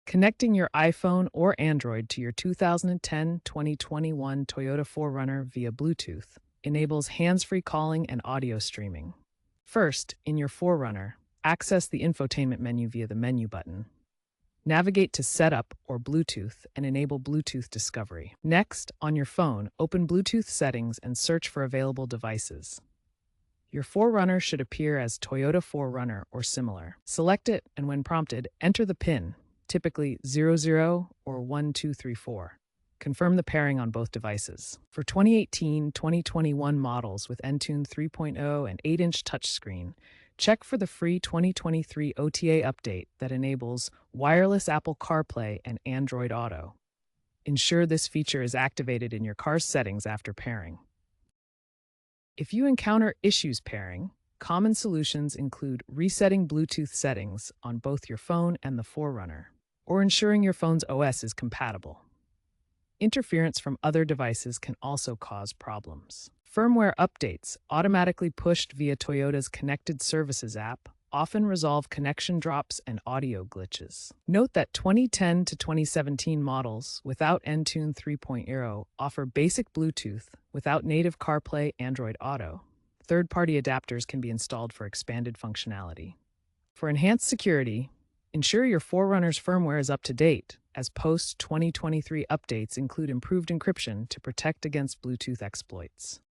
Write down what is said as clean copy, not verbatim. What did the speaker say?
Connecting your iPhone or Android to your 2010-2021 Toyota 4Runner via Bluetooth enables hands-free calling and audio streaming. First, in your 4Runner, access the infotainment menu via the menu button. Navigate to Setup or Bluetooth and enable Bluetooth discovery. Next, on your phone, open Bluetooth settings and search for available devices. Your 4Runner should appear as Toyota 4Runner or similar. Select it and when prompted, enter the PIN, typically 00 or 1234. Confirm the pairing on both devices. For 2018-2021 models with Entune 3.0 and 8-inch touchscreen, check for the free 2023 OTA update that enables wireless Apple CarPlay and Android Auto. Ensure this feature is activated in your car's settings after pairing. If you encounter issues pairing, common solutions include resetting Bluetooth settings on both your phone and the 4Runner, or ensuring your phone's OS is compatible. Interference from other devices can also cause problems. Firmware updates, automatically pushed via Toyota's Connected Services app, often resolve connection drops and audio glitches. Note that 2010 to 2017 models without Entune 3.0 offer basic Bluetooth without native CarPlay Android Auto. Third-party adapters can be installed for expanded functionality. For enhanced security, ensure your 4Runner's firmware is up to date, as post-2023 updates include improved encryption to protect against Bluetooth exploits.